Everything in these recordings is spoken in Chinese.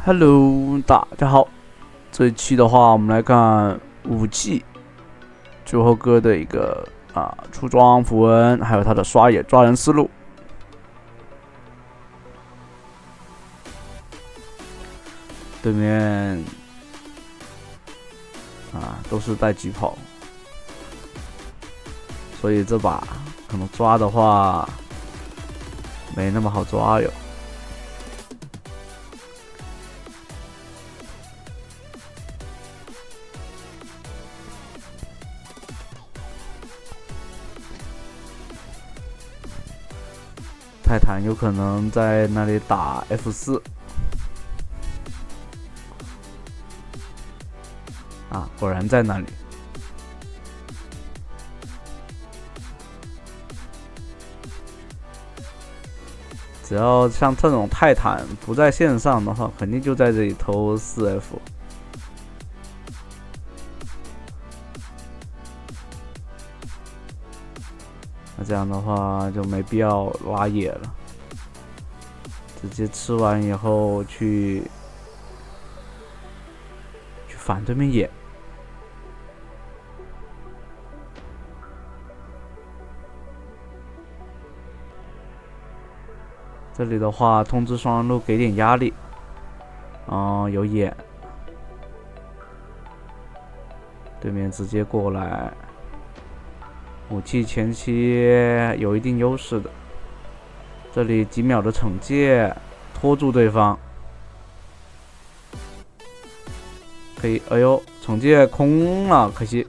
Hello，大家好。这一期的话，我们来看5G最后哥的一个出装符文，还有他的刷野抓人思路。对面都是带疾跑，所以这把可能抓的话没那么好抓哟。泰坦有可能在那里打 F4果然在那里。只要像这种泰坦不在线上的话，肯定就在这里偷4F。那这样的话就没必要拉野了，直接吃完以后去反对面野。这里的话通知双人路给点压力，有野，对面直接过来，武器前期有一定优势的，这里几秒的惩戒拖住对方，可以，哎呦，惩戒空了，可惜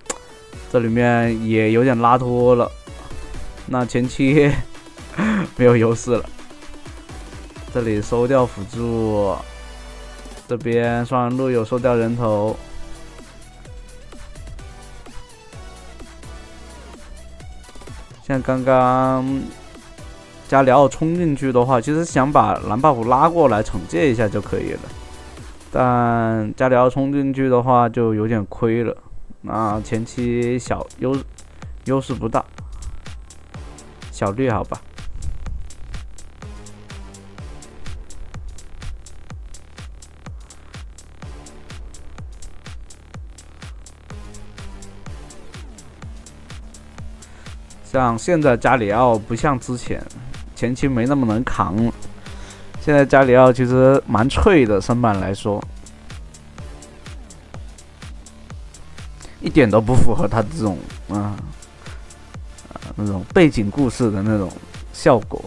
这里面也有点拉脱了，那前期没有优势了。这里收掉辅助，这边双人路有收掉人头，像刚刚加里奥冲进去的话，其实想把蓝 buff 拉过来惩戒一下就可以了，但加里奥冲进去的话就有点亏了，前期小优势不大，小绿好吧。像现在加里奥不像之前前期没那么能扛了，现在加里奥其实蛮脆的，身板来说一点都不符合他这种那种背景故事的那种效果。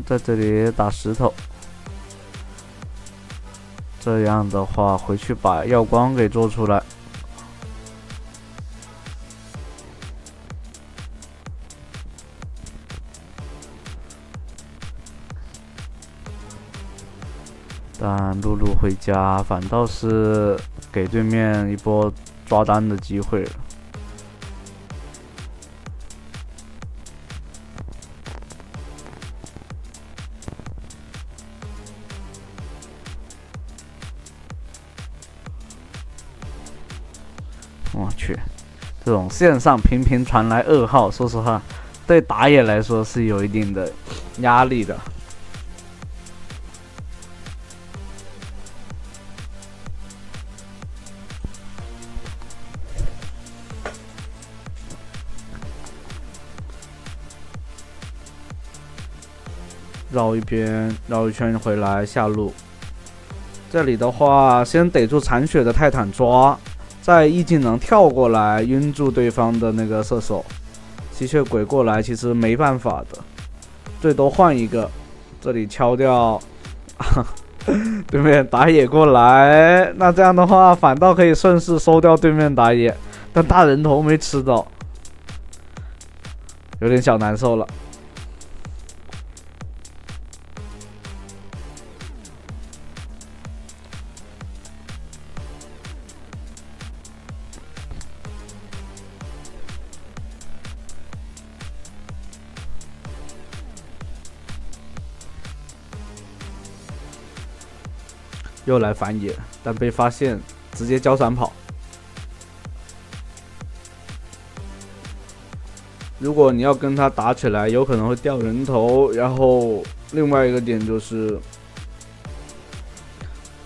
在这里打石头，这样的话回去把耀光给做出来。但露露回家反倒是给对面一波抓单的机会了。我去，这种线上频频传来噩耗，说实话对打野来说是有一定的压力的。绕一圈回来下路，这里的话先逮住残血的泰坦抓，再一技能跳过来晕住对方的那个射手，吸血鬼过来其实没办法的，最多换一个，这里敲掉对面打野过来，那这样的话反倒可以顺势收掉对面打野，但大人头没吃到，有点小难受了。又来反野，但被发现直接交闪跑。如果你要跟他打起来，有可能会掉人头。然后另外一个点就是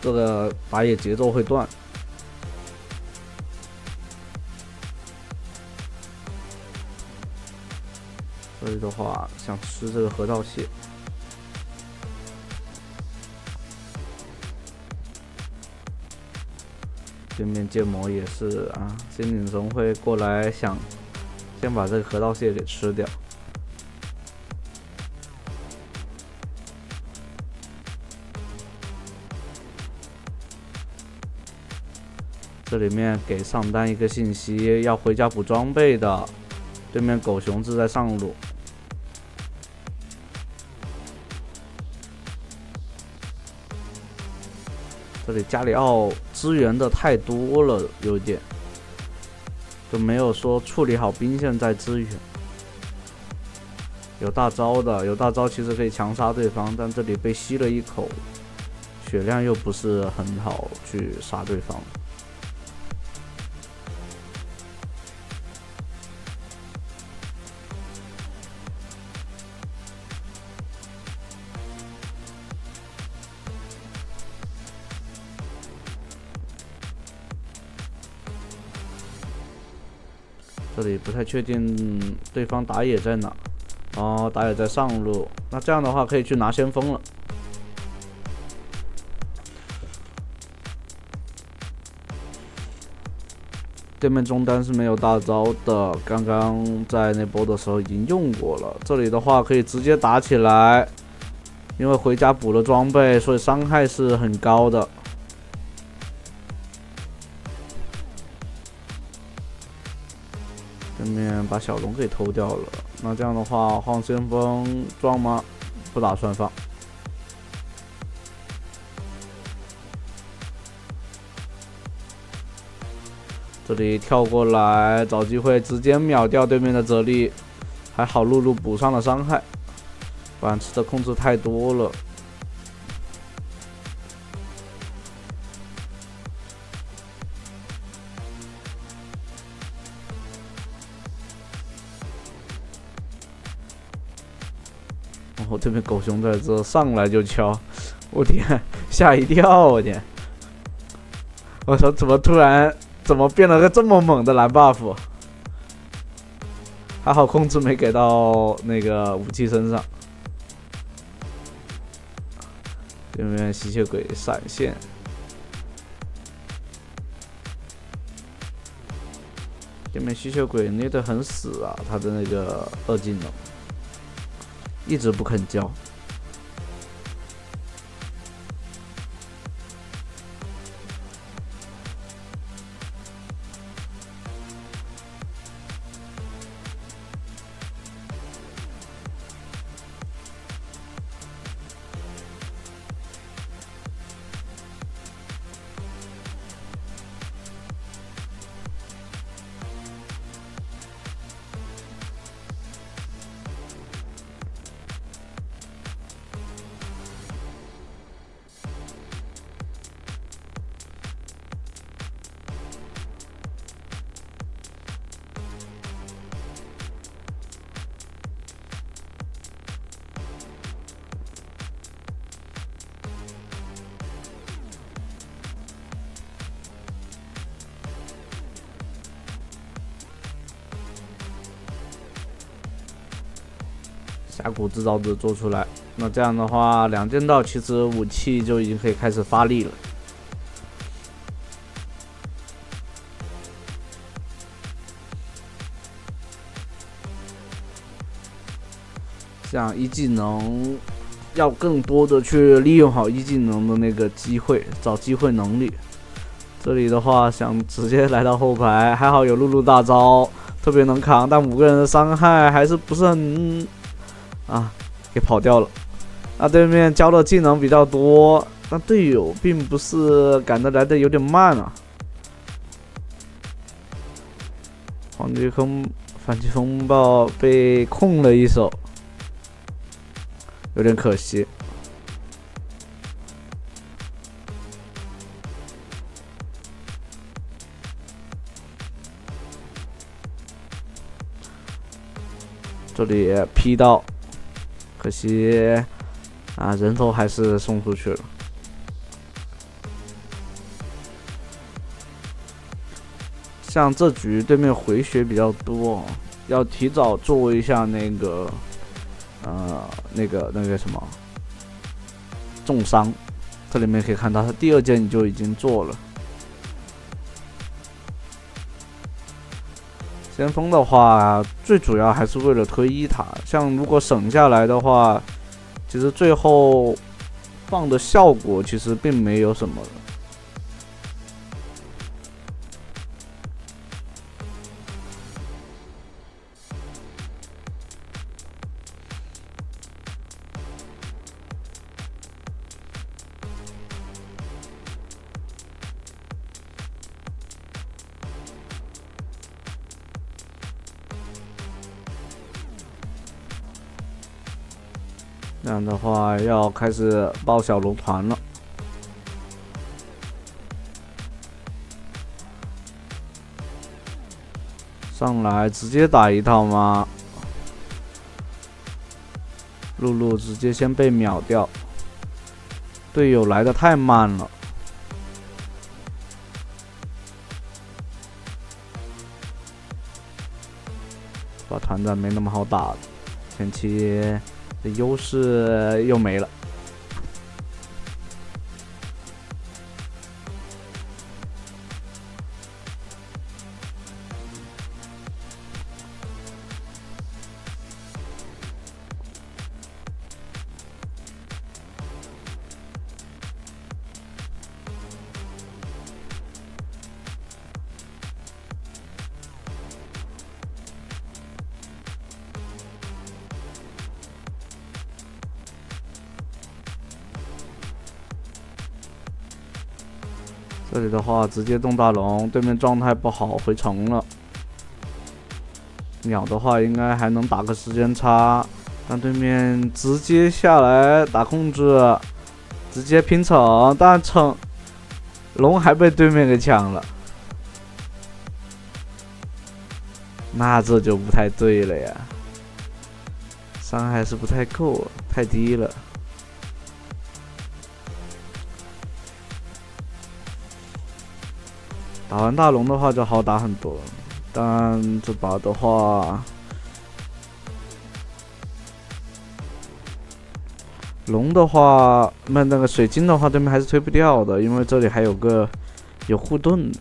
这个打野节奏会断。所以的话，想吃这个河道蟹。对面剑魔也是啊，心领神会过来想先把这个河道蟹给吃掉。这里面给上单一个信息，要回家补装备的。对面狗熊志在上路。这里加里奥支援的太多了，有点就没有说处理好兵线再支援。有大招的，有大招其实可以强杀对方，但这里被吸了一口，血量又不是很好去杀对方。这里不太确定对方打野在哪，哦，打野在上路，那这样的话可以去拿先锋了。对面中单是没有大招的，刚刚在那波的时候已经用过了。这里的话可以直接打起来，因为回家补了装备，所以伤害是很高的。对面把小龙给偷掉了，那这样的话放先锋撞吗？不打算放。这里跳过来找机会直接秒掉对面的泽利，还好露露补上了伤害，不然吃的控制太多了。我对面狗熊在这上来就敲，我天，吓一跳！我天，我说怎么变了个这么猛的蓝 buff？ 还好控制没给到那个武器身上。对面吸血鬼闪现，对面吸血鬼捏得很死啊，他的那个2技能。一直不肯交，峡谷制造者做出来，那这样的话，2件道其实武器就已经可以开始发力了。像1技能，要更多的去利用好1技能的那个机会，找机会能力。这里的话，想直接来到后排，还好有露露大招，特别能扛，但5个人的伤害还是不是很。给跑掉了。那对面交的技能比较多，但队友并不是赶得来的有点慢啊。反击风暴被控了一手，有点可惜。这里劈到，可惜啊，人头还是送出去了。像这局对面回血比较多，要提早做一下那个什么重伤。这里面可以看到，他第2件就已经做了。先锋的话，最主要还是为了推1塔，像如果省下来的话，其实最后放的效果其实并没有什么。这样的话，要开始爆小龙团了。上来直接打一套吗？露露直接先被秒掉，队友来的太慢了。把团战没那么好打的，前期的优势又没了。这里的话直接动大龙，对面状态不好，回城了。秒的话应该还能打个时间差，但对面直接下来打控制，直接拼城，但城龙还被对面给抢了，那这就不太对了呀，伤害是不太够，太低了。打完大龙的话就好打很多，但这把的话，龙的话，那个水晶的话，对面还是推不掉的，因为这里还有护盾的。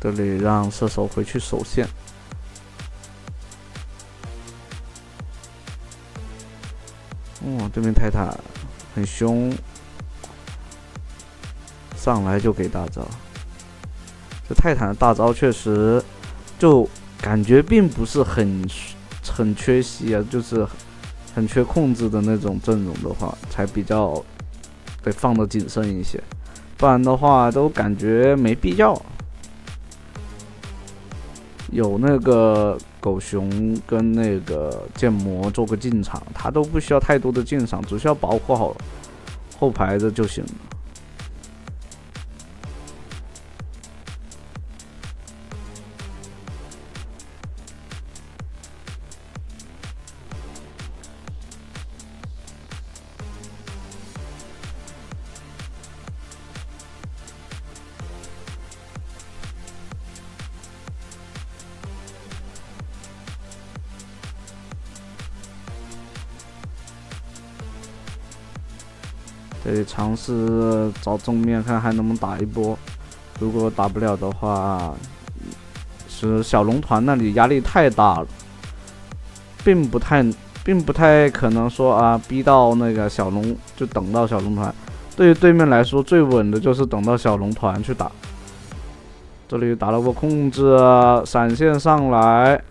这里让射手回去守线。对面泰坦很凶，上来就给大招。这泰坦的大招确实就感觉并不是很缺席啊，就是很缺控制的那种阵容的话，才比较得放得谨慎一些，不然的话都感觉没必要。有那个狗熊跟那个剑魔做个进场，他都不需要太多的进场，只需要保护好后排的就行了。这里尝试找正面看还能不能打一波，如果打不了的话，是小龙团那里压力太大了，并不太可能说啊逼到那个小龙就等到小龙团。对于对面来说，最稳的就是等到小龙团去打。这里打了个控制，闪现上来，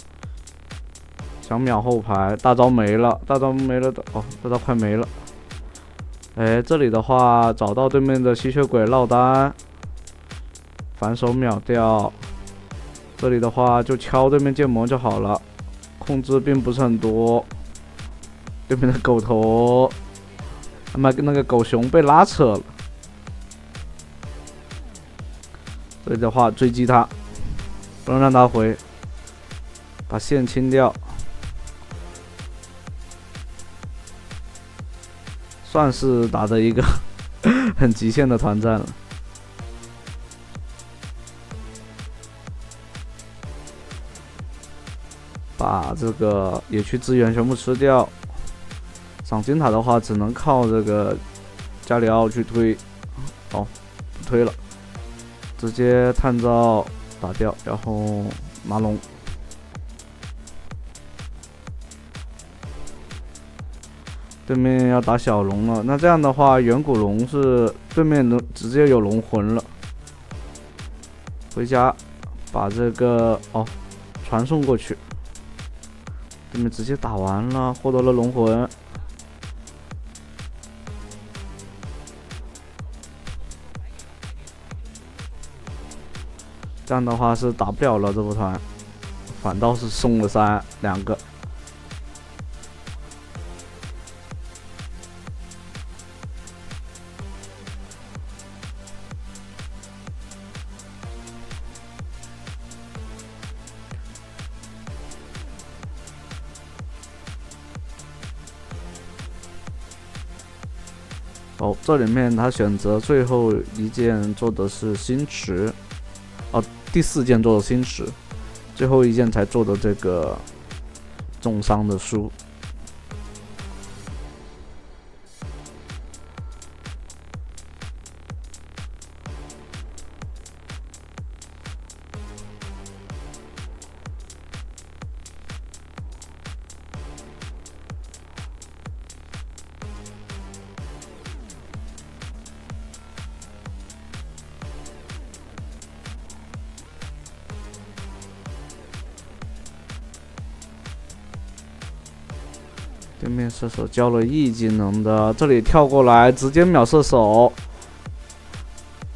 想秒后排，大招没了，大招没了的哦，大招快没了。哎，这里的话找到对面的吸血鬼落单，反手秒掉。这里的话就敲对面剑魔就好了，控制并不是很多。对面的狗头，他妈那个狗熊被拉扯了。所以的话追击他，不能让他回，把线清掉，算是打的一个很极限的团战了。把这个野区资源全部吃掉，赏金塔的话只能靠这个加里奥去推，哦，不推了。直接探照打掉，然后拿龙。对面要打小龙了，那这样的话，远古龙是对面能直接有龙魂了。回家把这个传送过去，对面直接打完了，获得了龙魂。这样的话是打不了了这波团，反倒是送了2个。这里面他选择最后一件做的是星驰，第4件做的星驰，最后一件才做的这个重伤的书。对面射手交了 E 技能的，这里跳过来直接秒射手，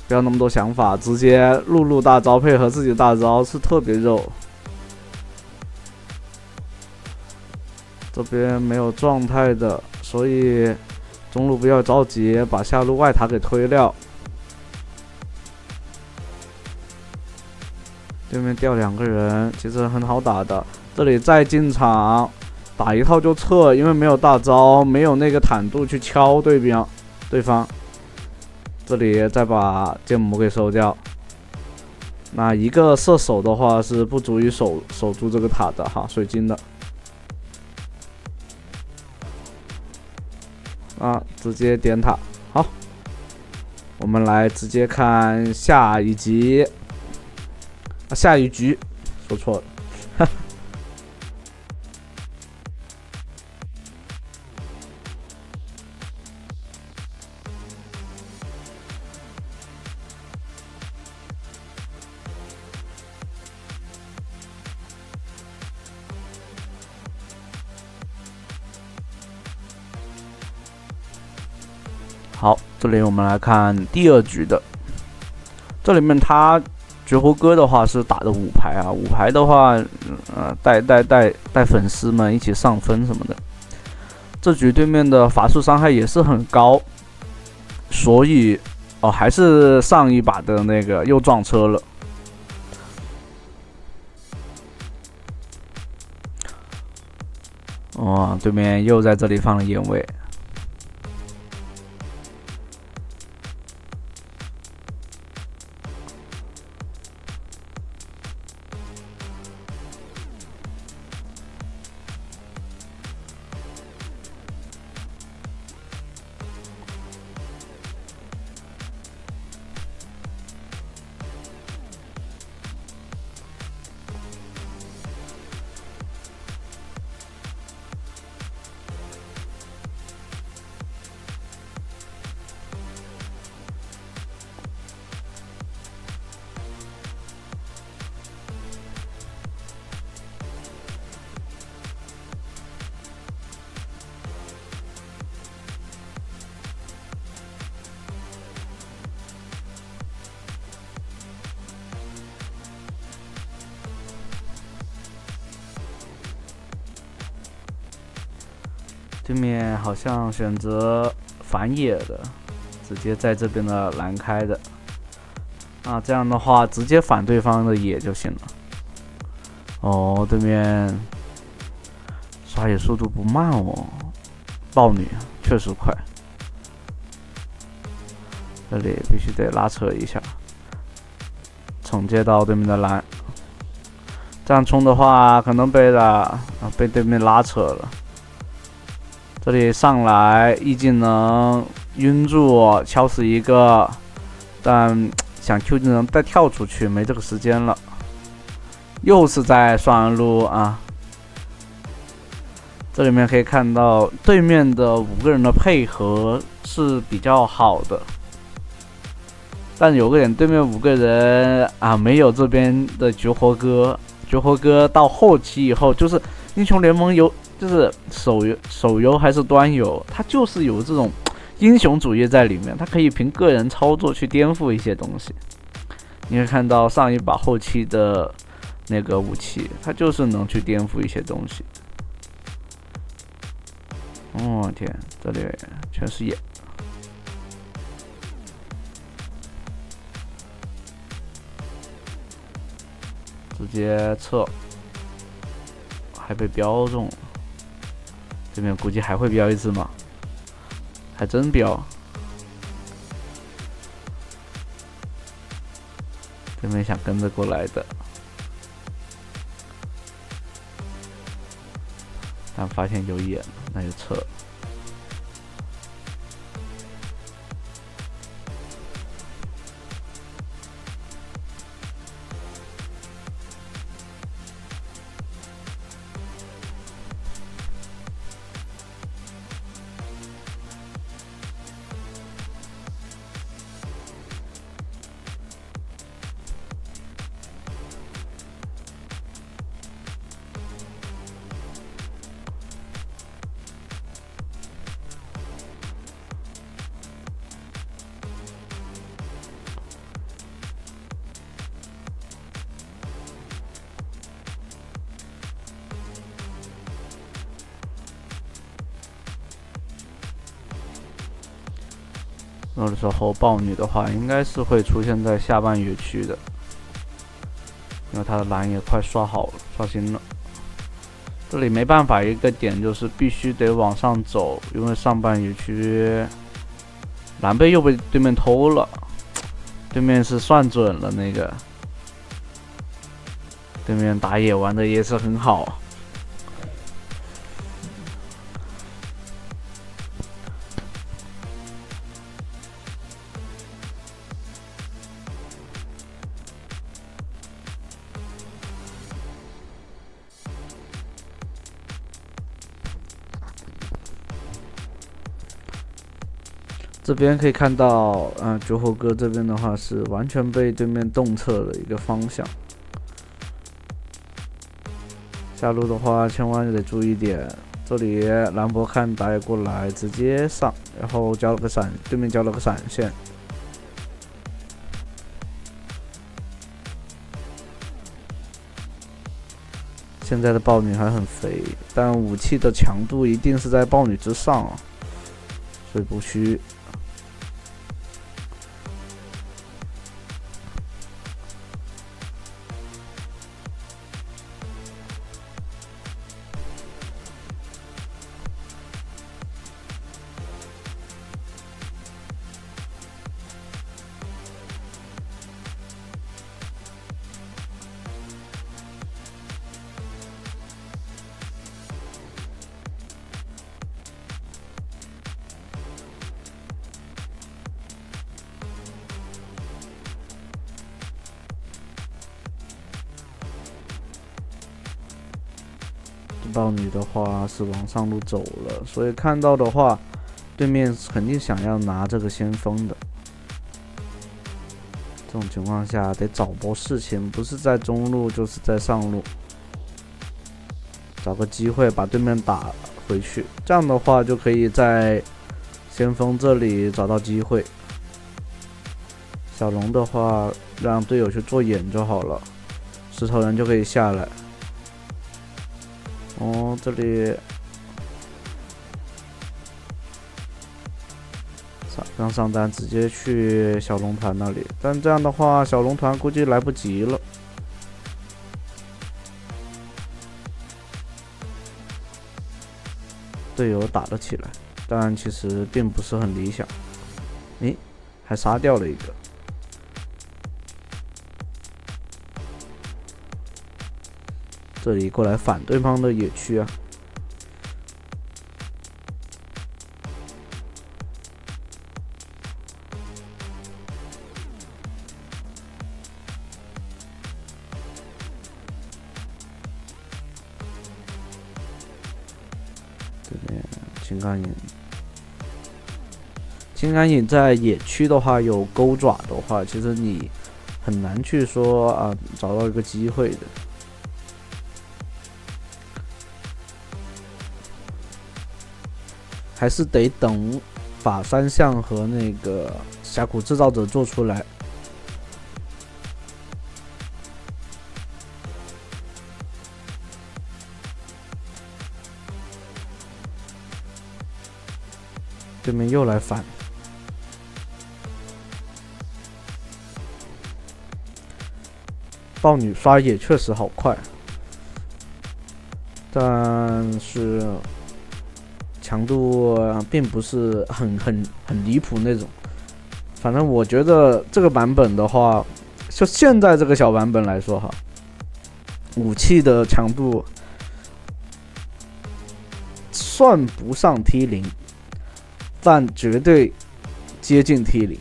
不要那么多想法，直接露大招配合自己的大招是特别肉。这边没有状态的，所以中路不要着急，把下路外塔给推掉。对面掉2个人，其实很好打的。这里再进场。打一套就撤，因为没有大招，没有那个坦度去敲对方。这里再把剑魔给收掉。那一个射手的话是不足以守住这个塔的哈，水晶的。直接点塔。好，我们来直接看下一集。下一局，说错了。好，这里我们来看第2局的。这里面他绝活哥的话是打的5排啊，5排的话，带粉丝们一起上分什么的。这局对面的法术伤害也是很高，所以还是上一把的那个又撞车了。对面又在这里放了眼位。对面好像选择反野的，直接在这边的拦开的。啊，这样的话直接反对方的野就行了。哦，对面刷野速度不慢哦，豹女确实快。这里必须得拉扯一下，惩戒到对面的蓝。这样冲的话，可能被对面拉扯了。这里上来 E 技能晕住，敲死一个，但想 Q 技能再跳出去，没这个时间了。又是在双人路啊！这里面可以看到对面的5个人的配合是比较好的，但有个点，对面5个人啊，没有这边的绝活哥。绝活哥到后期以后，就是英雄联盟就是手游还是端游，它就是有这种英雄主义在里面，它可以凭个人操作去颠覆一些东西。你会看到上一把后期的那个武器，它就是能去颠覆一些东西。哦天，这里全是野。直接撤，还被标中了。这边估计还会标一次吗？还真标。对面想跟着过来的，但发现有野了，那就撤。有的时候豹女的话，应该是会出现在下半野区的，因为她的蓝也快刷好了，刷新了。这里没办法，一个点就是必须得往上走，因为上半野区蓝又被对面偷了，对面是算准了那个，对面打野玩的也是很好。这边可以看到，绝活哥这边的话是完全被对面洞测的一个方向。下路的话，千万得注意点。这里兰博看打野过来，直接上，然后交了个闪，对面交了个闪现。现在的豹女还很肥，但武器的强度一定是在豹女之上啊，所以不虚。豹女的话是往上路走了，所以看到的话，对面肯定想要拿这个先锋的。这种情况下得找波事情，不是在中路就是在上路，找个机会把对面打回去，这样的话就可以在先锋这里找到机会。小龙的话，让队友去做眼就好了，石头人就可以下来。哦，这里不用上单，直接去小龙团那里。但这样的话，小龙团估计来不及了。队友打了起来，但其实并不是很理想。诶，还杀掉了一个。这里过来反对方的野区啊！这边青钢影，青钢影在野区的话有钩爪的话，其实你很难去说啊找到一个机会的。还是得等法三项和那个峡谷制造者做出来。对面又来反，豹女刷野确实好快，但是强度并不是很离谱那种。反正我觉得这个版本的话，就现在这个小版本来说哈，武器的强度算不上 T0，但绝对接近 T0。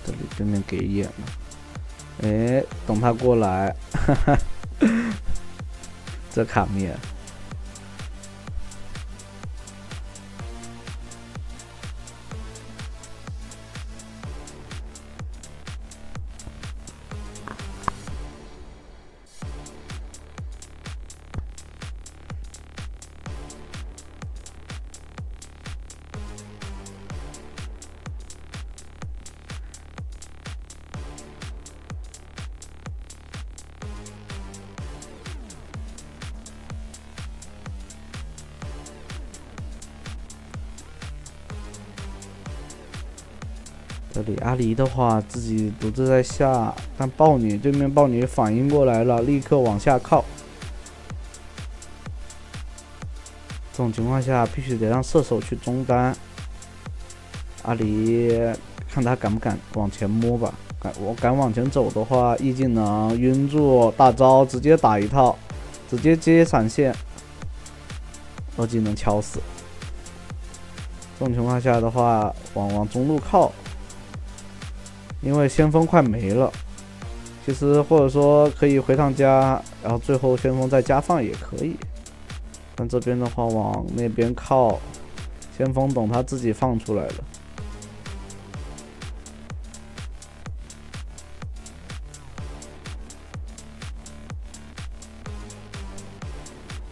这里对面给眼了，哎，等他过来，哈哈，这卡灭。这里阿离的话自己独自在下，但豹女对面豹女反应过来了，立刻往下靠。这种情况下必须得让射手去中单。阿离看他敢不敢往前摸吧，我敢往前走的话，E技能晕住，大招直接打一套，直接接闪现，2技能敲死。这种情况下的话，往中路靠。因为先锋快没了，其实或者说可以回趟家，然后最后先锋再加放也可以。但这边的话往那边靠，先锋等他自己放出来了。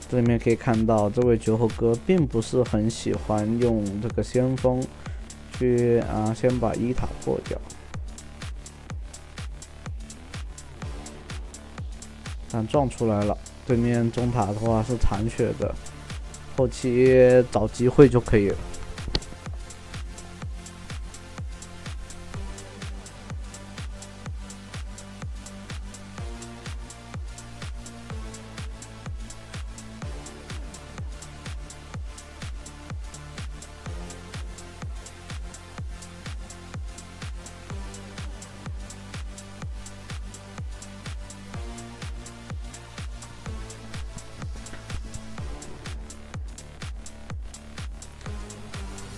这里面可以看到，这位酒后哥并不是很喜欢用这个先锋去先把1塔破掉。但撞出来了，对面中塔的话是残血的，后期找机会就可以了。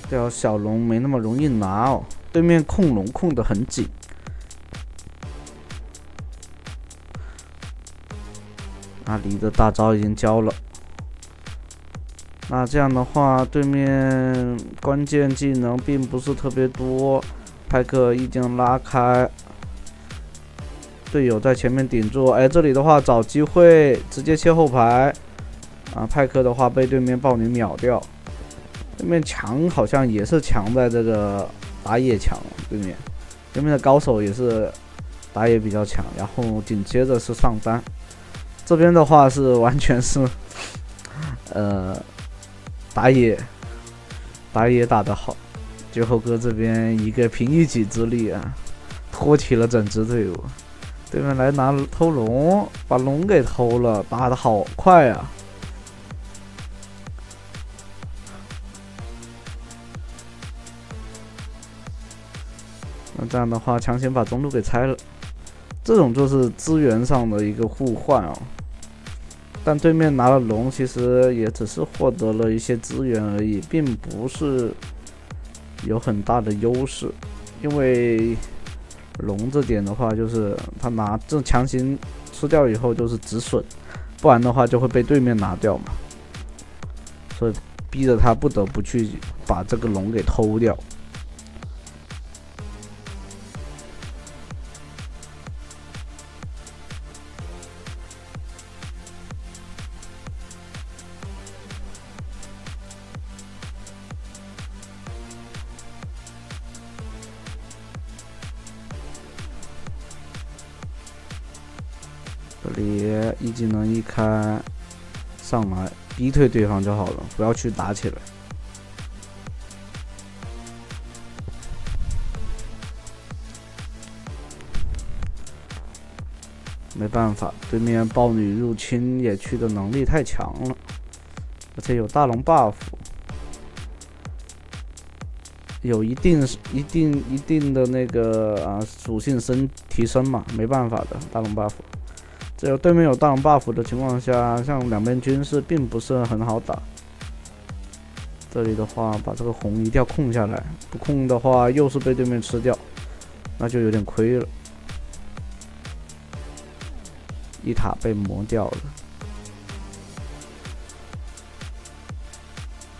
这条小龙没那么容易拿哦，对面控龙控得很紧。阿离的大招已经交了，那这样的话，对面关键技能并不是特别多，派克已经拉开，队友在前面顶住，哎，这里的话找机会直接切后排，派克的话被对面豹女秒掉。对面强好像也是强在这个打野强，对面的高手也是打野比较强，然后紧接着是上单。这边的话是完全是，打野打得好，绝后哥这边一个凭一己之力啊，拖起了整支队伍。对面来拿偷龙，把龙给偷了，打得好快啊！那这样的话，强行把中路给拆了。这种就是资源上的一个互换哦。但对面拿了龙，其实也只是获得了一些资源而已，并不是有很大的优势。因为龙这点的话，就是他拿这强行吃掉以后就是止损，不然的话就会被对面拿掉嘛。所以逼着他不得不去把这个龙给偷掉。这里一技能一开上来，逼退对方就好了，不要去打起来。没办法，对面豹女入侵野区的能力太强了，而且有大龙 buff， 有一定的那个属性提升嘛，没办法的大龙 buff。只有对面有大龙 buff 的情况下，像两边军事并不是很好打。这里的话，把这个红一定要控下来，不控的话又是被对面吃掉，那就有点亏了。一塔被磨掉了，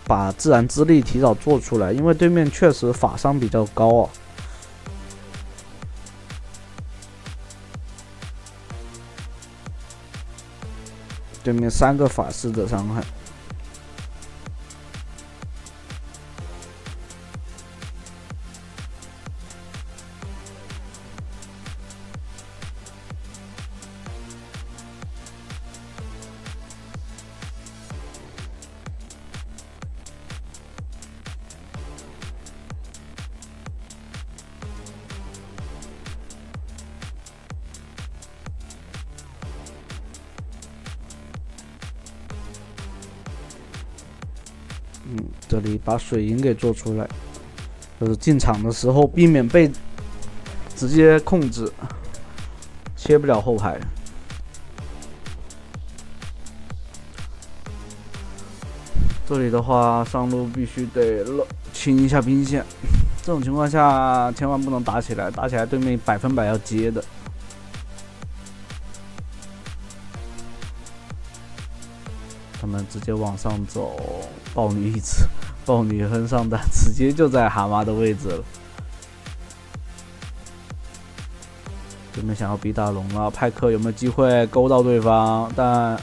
把自然之力提早做出来，因为对面确实法伤比较高啊。对面3个法师的伤害。这里把水银给做出来，就是进场的时候避免被直接控制，切不了后排。这里的话，上路必须得清一下兵线，这种情况下千万不能打起来，打起来对面100%要接的。他们直接往上走，豹女豹女横上单，直接就在蛤蟆的位置了。对面想要逼大龙了，派克有没有机会勾到对方？但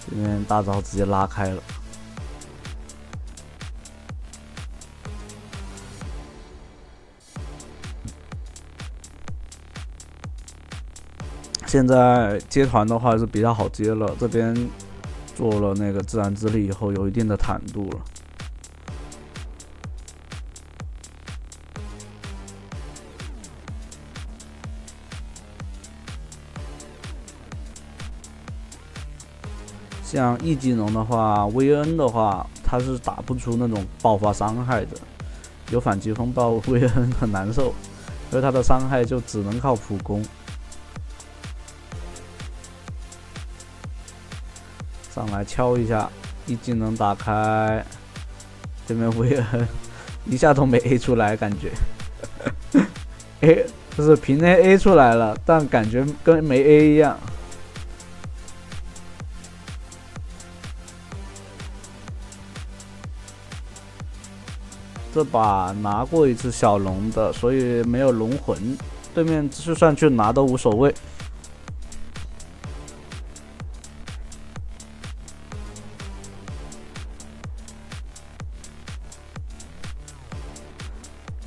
对面大招直接拉开了。现在接团的话是比较好接了，这边做了那个自然之力以后，有一定的坦度了。像 E 技能的话 ，VN 的话，它是打不出那种爆发伤害的，有反击风暴 VN 很难受，所以它的伤害就只能靠普攻。上来敲一下，E技能打开，对面VN一下都没 A 出来，感觉，A 就是平 A 出来了，但感觉跟没 A 一样。这把拿过一次小龙的，所以没有龙魂，对面就算去拿都无所谓。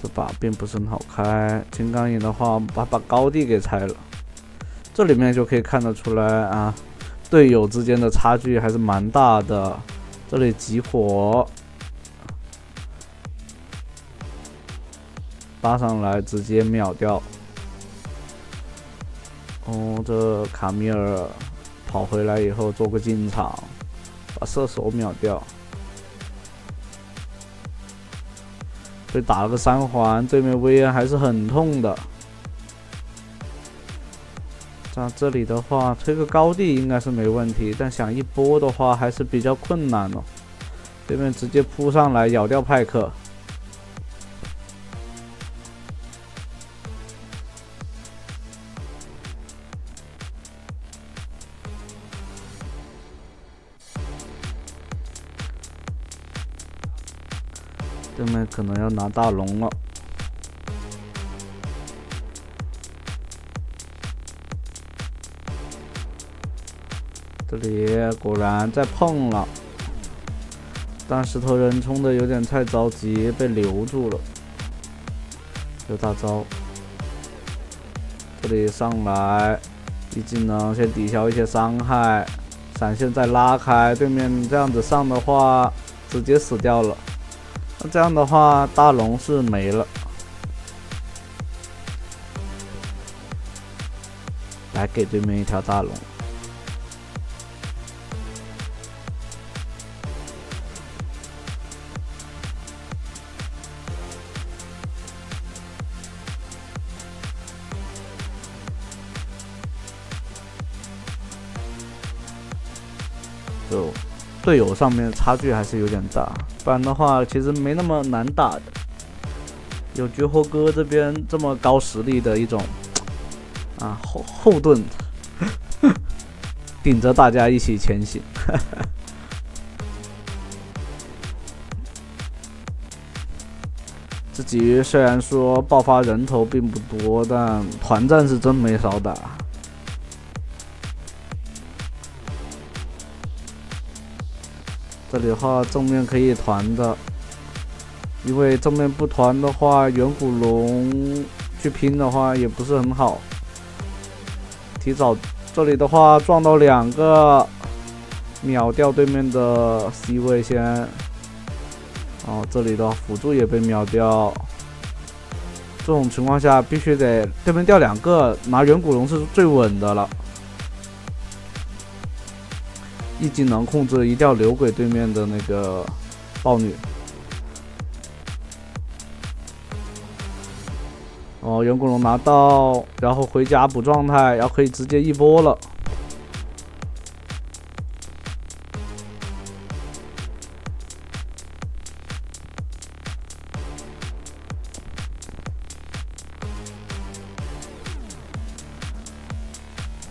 这把并不是很好开。金刚营的话，把高地给拆了。这里面就可以看得出来啊，队友之间的差距还是蛮大的。这里集火，搭上来直接秒掉。哦，这卡米尔跑回来以后做个进场，把射手秒掉。被打了个3环，对面薇恩还是很痛的。那这里的话，推个高地应该是没问题，但想一波的话还是比较困难哦。对面直接扑上来咬掉派克。对面可能要拿大龙了。这里果然再碰了，但石头人冲的有点太着急，被留住了。有大招，这里上来一技能先抵消一些伤害，闪现再拉开，对面这样子上的话直接死掉了。那这样的话大龙是没了。来给对面一条大龙。就队友上面差距还是有点大，不然的话其实没那么难打的。有绝活哥这边这么高实力的一种后盾，顶着大家一起前行。这局虽然说爆发人头并不多，但团战是真没少打。这里的话正面可以团的，因为正面不团的话，远古龙去拼的话也不是很好。提早这里的话撞到2个，秒掉对面的 C 位先。哦，这里的辅助也被秒掉。这种情况下必须得对面掉2个，拿远古龙是最稳的了。一技能控制一定要留给对面的那个豹女。哦，远古龙拿到，然后回家补状态，然后可以直接一波了。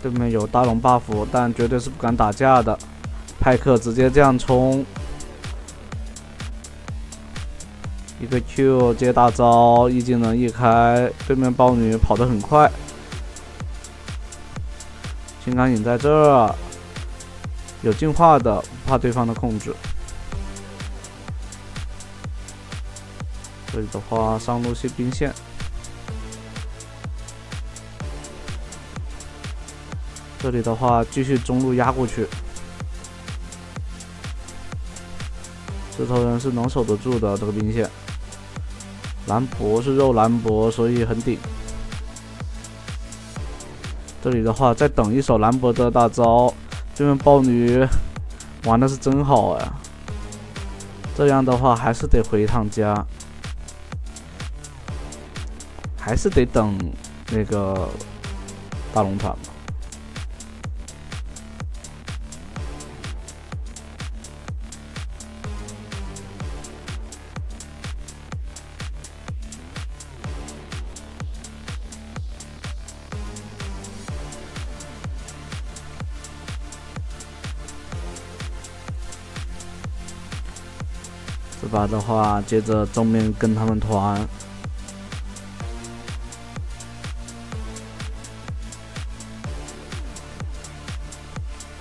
对面有大龙 buff， 但绝对是不敢打架的。派克直接这样冲，一个 Q 接大招，一技能一开，对面豹女跑得很快。金刚影在这儿，有进化的，不怕对方的控制。这里的话，上路是兵线。这里的话，继续中路压过去。石头人是能守得住的这个兵线。兰博是肉兰博，所以很顶。这里的话，再等一手兰博的大招，对面豹女玩的是真好哎。这样的话，还是得回一趟家，还是得等那个大龙团嘛。这把的话，接着正面跟他们团。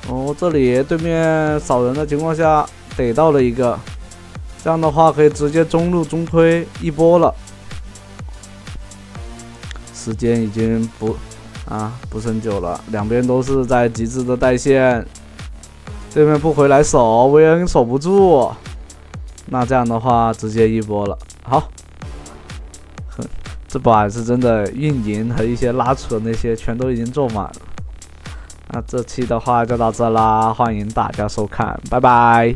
哦，这里对面扫人的情况下逮到了一个，这样的话可以直接中路中推一波了。时间已经不胜久了，两边都是在极致的带线，对面不回来守，维恩守不住，那这样的话直接一波了。好，这把是真的运营和一些拉储的那些全都已经做满了。那这期的话就到这啦，欢迎大家收看，拜拜。